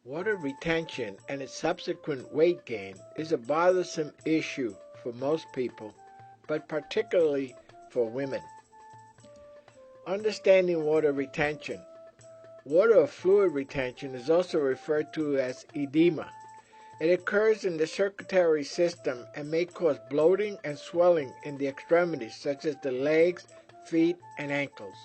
Water retention and its subsequent weight gain is a bothersome issue for most people, but particularly for women. Understanding water retention. Water or fluid retention is also referred to as edema. It occurs in the circulatory system and may cause bloating and swelling in the extremities such as the legs, feet, and ankles.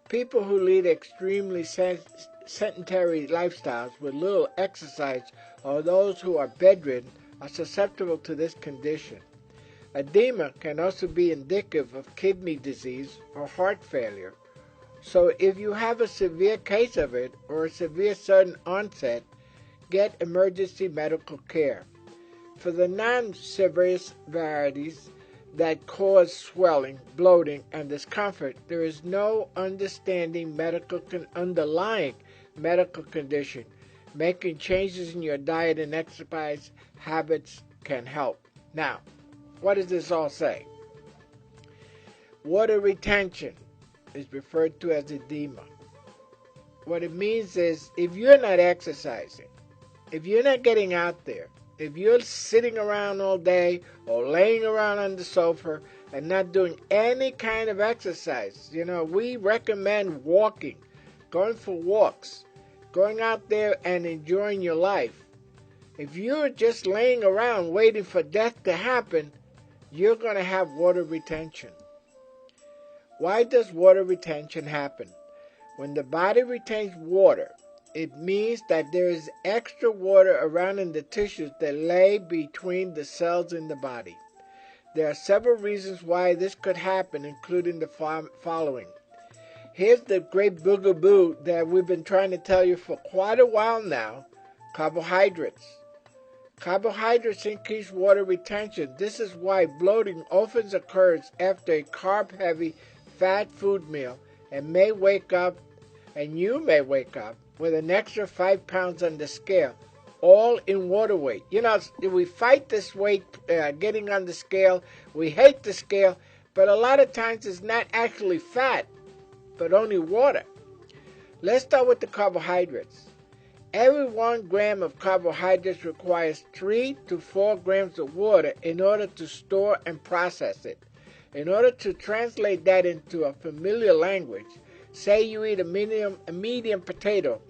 People who lead extremely sedentary lifestyles with little exercise or those who are bedridden are susceptible to this condition. Edema can also be indicative of kidney disease or heart failure. So if you have a severe case of it or a severe sudden onset, get emergency medical care. For the non-severe varieties that cause swelling, bloating, and discomfort, there is no underlying medical condition. Making changes in your diet and exercise habits can help. Now, what does this all say? Water retention is referred to as edema. What it means is if you're not exercising, if you're not getting out there, if you're sitting around all day or laying around on the sofa and not doing any kind of exercise, we recommend walking, going for walks, going out there and enjoying your life. If you're just laying around waiting for death to happen, you're going to have water retention. Why does water retention happen? When the body retains water, it means that there is extra water around in the tissues that lay between the cells in the body. There are several reasons why this could happen, including the following. Here's the great boogaboo that we've been trying to tell you for quite a while now: carbohydrates. Carbohydrates increase water retention. This is why bloating often occurs after a carb-heavy fat food meal, and you may wake up with an extra 5 pounds on the scale, all in water weight. We fight this weight getting on the scale. We hate the scale, but a lot of times it's not actually fat, but only water. Let's start with the carbohydrates. Every 1 gram of carbohydrates requires 3 to 4 grams of water in order to store and process it. In order to translate that into a familiar language, say you eat a medium potato,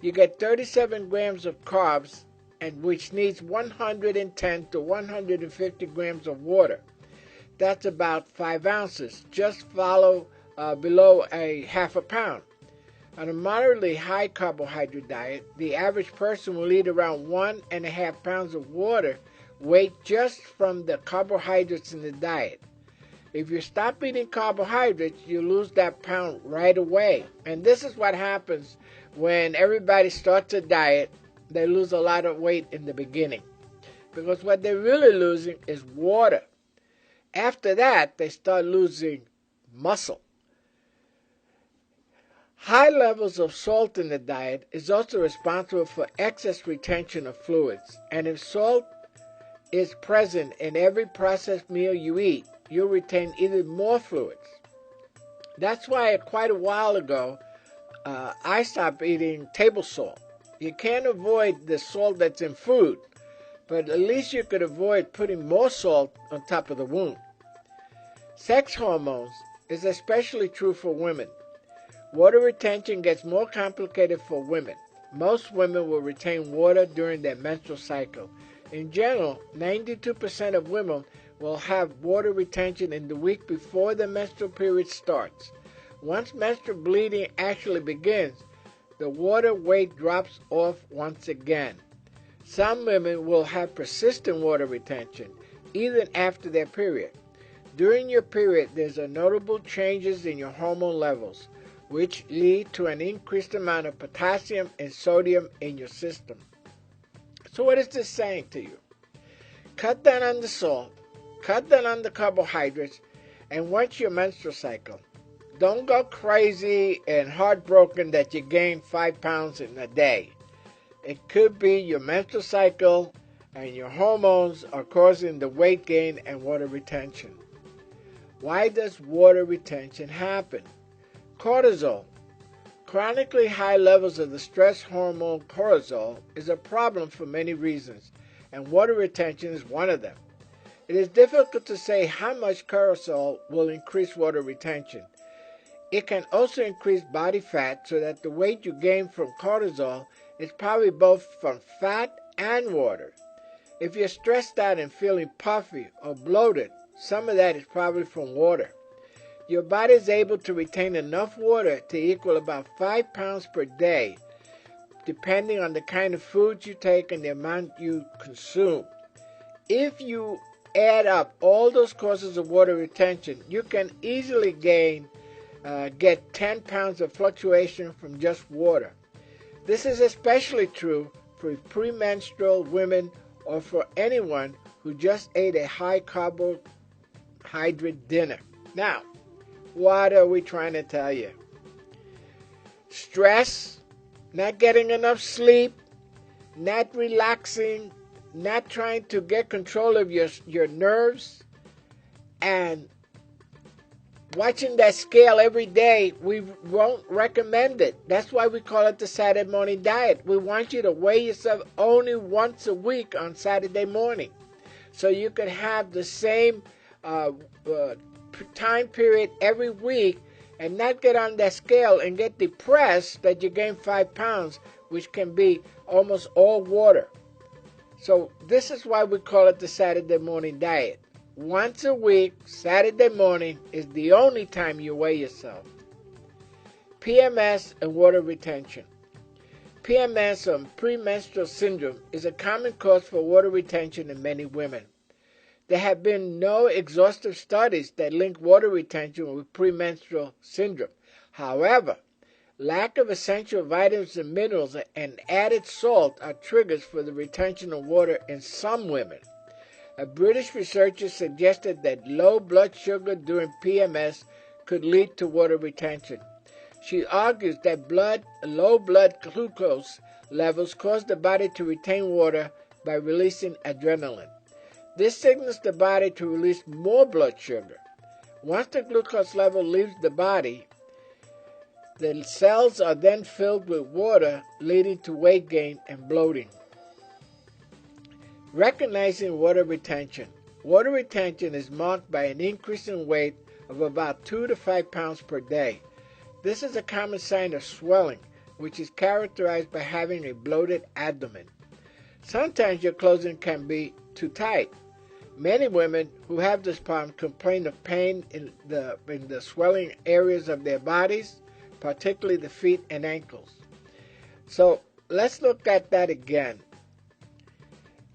you get 37 grams of carbs, and which needs 110 to 150 grams of water. That's about 5 ounces, just below a half a pound. On a moderately high carbohydrate diet, the average person will eat around 1.5 pounds of water weight just from the carbohydrates in the diet. If you stop eating carbohydrates, you lose that pound right away. And this is what happens when everybody starts a diet. They lose a lot of weight in the beginning, because what they're really losing is water. After that, they start losing muscle. High levels of salt in the diet is also responsible for excess retention of fluids. And if salt is present in every processed meal you eat, you'll retain even more fluids. That's why quite a while ago, I stopped eating table salt. You can't avoid the salt that's in food, but at least you could avoid putting more salt on top of the wound. Sex hormones is especially true for women. Water retention gets more complicated for women. Most women will retain water during their menstrual cycle. In general, 92% of women will have water retention in the week before the menstrual period starts. Once menstrual bleeding actually begins, the water weight drops off once again. Some women will have persistent water retention even after their period. During your period, there's a notable changes in your hormone levels, which lead to an increased amount of potassium and sodium in your system. So what is this saying to you? Cut down on the salt, cut down on the carbohydrates, and watch your menstrual cycle. Don't go crazy and heartbroken that you gained 5 pounds in a day. It could be your menstrual cycle and your hormones are causing the weight gain and water retention. Why does water retention happen? Cortisol. Chronically high levels of the stress hormone cortisol is a problem for many reasons, and water retention is one of them. It is difficult to say how much cortisol will increase water retention. It can also increase body fat so that the weight you gain from cortisol is probably both from fat and water. If you're stressed out and feeling puffy or bloated, some of that is probably from water. Your body is able to retain enough water to equal about 5 pounds per day, depending on the kind of foods you take and the amount you consume. If you add up all those causes of water retention, you can easily get 10 pounds of fluctuation from just water. This is especially true for premenstrual women or for anyone who just ate a high carbohydrate dinner. Now, what are we trying to tell you? Stress, not getting enough sleep, not relaxing, not trying to get control of your nerves, and watching that scale every day, we won't recommend it. That's why we call it the Saturday morning diet. We want you to weigh yourself only once a week on Saturday morning, so you can have the same time period every week and not get on that scale and get depressed that you gain 5 pounds, which can be almost all water. So this is why we call it the Saturday morning diet. Once a week, Saturday morning, is the only time you weigh yourself. PMS and water retention. PMS, or premenstrual syndrome, is a common cause for water retention in many women. There have been no exhaustive studies that link water retention with premenstrual syndrome. However, lack of essential vitamins and minerals and added salt are triggers for the retention of water in some women. A British researcher suggested that low blood sugar during PMS could lead to water retention. She argues that low blood glucose levels cause the body to retain water by releasing adrenaline. This signals the body to release more blood sugar. Once the glucose level leaves the body, the cells are then filled with water, leading to weight gain and bloating. Recognizing water retention. Water retention is marked by an increase in weight of about 2 to 5 pounds per day. This is a common sign of swelling, which is characterized by having a bloated abdomen. Sometimes your clothing can be too tight. Many women who have this problem complain of pain in the swelling areas of their bodies, particularly the feet and ankles. So let's look at that again.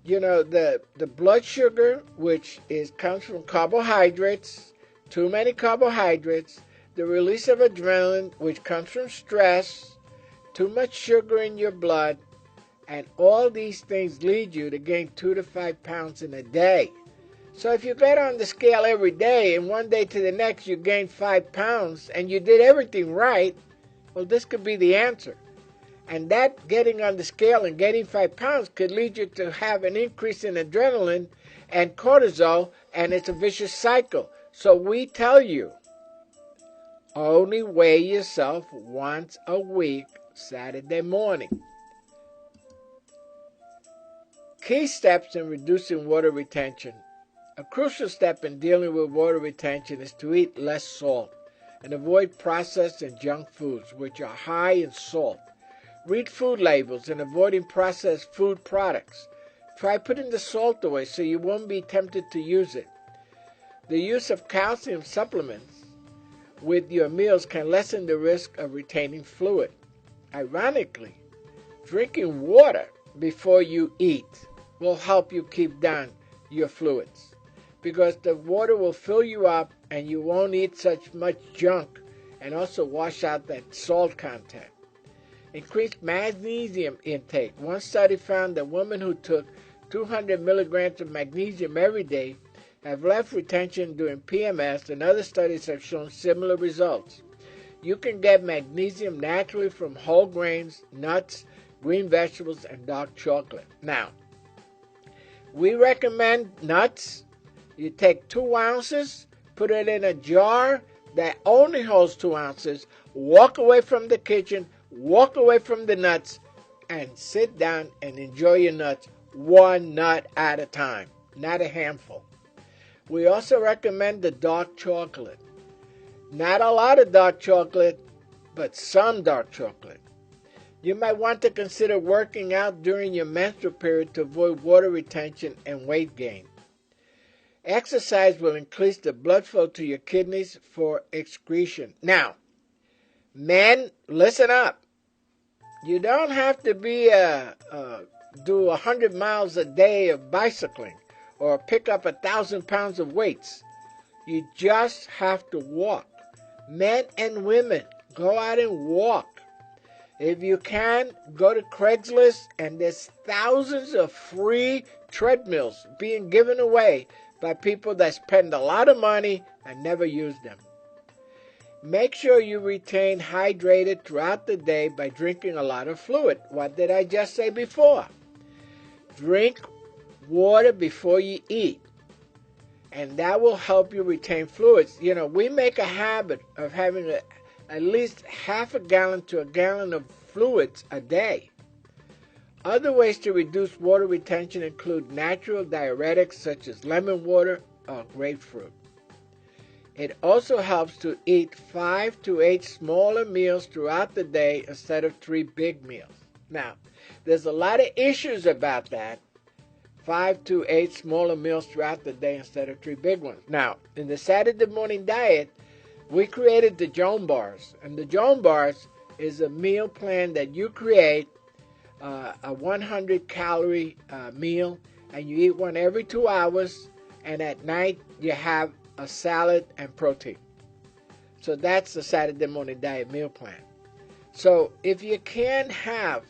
You know, the blood sugar, which comes from carbohydrates, too many carbohydrates, the release of adrenaline, which comes from stress, too much sugar in your blood, and all these things lead you to gain 2 to 5 pounds in a day. So if you get on the scale every day and one day to the next you gain 5 pounds and you did everything right, well, this could be the answer. And that getting on the scale and getting 5 pounds could lead you to have an increase in adrenaline and cortisol, and it's a vicious cycle. So we tell you, only weigh yourself once a week, Saturday morning. Key steps in reducing water retention. A crucial step in dealing with water retention is to eat less salt and avoid processed and junk foods, which are high in salt. Read food labels and avoiding processed food products. Try putting the salt away so you won't be tempted to use it. The use of calcium supplements with your meals can lessen the risk of retaining fluid. Ironically, drinking water before you eat will help you keep down your fluids, because the water will fill you up and you won't eat such much junk and also wash out that salt content. Increased magnesium intake. One study found that women who took 200 milligrams of magnesium every day have less retention during PMS, and other studies have shown similar results. You can get magnesium naturally from whole grains, nuts, green vegetables, and dark chocolate. Now, we recommend nuts. You take 2 ounces, put it in a jar, that only holds 2 ounces, walk away from the kitchen, walk away from the nuts, and sit down and enjoy your nuts one nut at a time, not a handful. We also recommend the dark chocolate. Not a lot of dark chocolate, but some dark chocolate. You might want to consider working out during your menstrual period to avoid water retention and weight gain. Exercise will increase the blood flow to your kidneys for excretion. Now, men, listen up. You don't have to do 100 miles a day of bicycling or pick up 1,000 pounds of weights. You just have to walk. Men and women, go out and walk. If you can, go to Craigslist, and there's thousands of free treadmills being given away by people that spend a lot of money and never use them. Make sure you retain hydrated throughout the day by drinking a lot of fluid. What did I just say before? Drink water before you eat, and that will help you retain fluids. You know, we make a habit of having at least half a gallon to a gallon of fluids a day. Other ways to reduce water retention include natural diuretics such as lemon water or grapefruit. It also helps to eat 5 to 8 smaller meals throughout the day instead of 3 big meals. Now, there's a lot of issues about that. 5 to 8 smaller meals throughout the day instead of 3 big ones. Now, in the Saturday morning diet, we created the Joan Bars. And the Joan Bars is a meal plan that you create, a 100-calorie meal, and you eat one every 2 hours, and at night you have a salad and protein. So that's the Saturday morning diet meal plan. So if you can have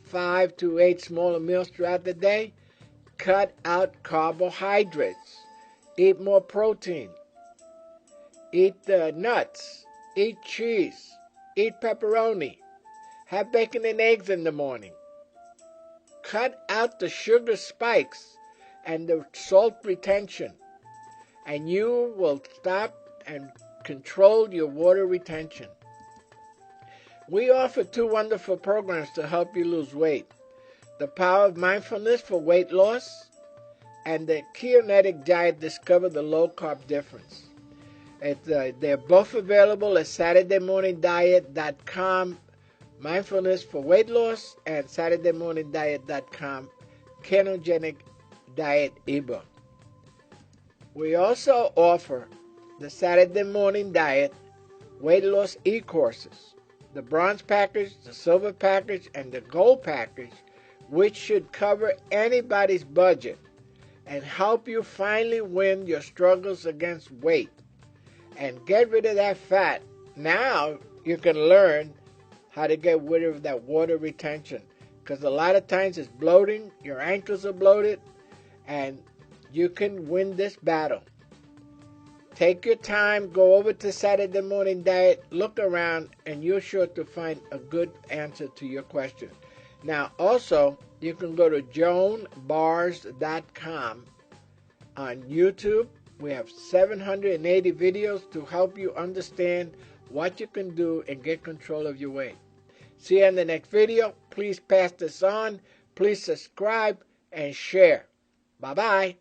5 to 8 smaller meals throughout the day, cut out carbohydrates. Eat more protein. Eat nuts. Eat cheese. Eat pepperoni. Have bacon and eggs in the morning. Cut out the sugar spikes and the salt retention, and you will stop and control your water retention. We offer 2 wonderful programs to help you lose weight. The Power of Mindfulness for Weight Loss and the Kinetic Diet, Discover the Low Carb Difference. They're both available at SaturdayMorningDiet.com, Mindfulness for Weight Loss, and SaturdayMorningDiet.com, Ketogenic Diet ebook. We also offer the Saturday Morning Diet Weight Loss e-courses, the Bronze Package, the Silver Package, and the Gold Package, which should cover anybody's budget and help you finally win your struggles against weight and get rid of that fat. Now you can learn how to get rid of that water retention, because a lot of times it's bloating, your ankles are bloated, and you can win this battle. Take your time, go over to Saturday Morning Diet, look around, and you're sure to find a good answer to your question. Now, also, you can go to joanbars.com on YouTube. We have 780 videos to help you understand what you can do and get control of your weight. See you in the next video. Please pass this on. Please subscribe and share. Bye-bye.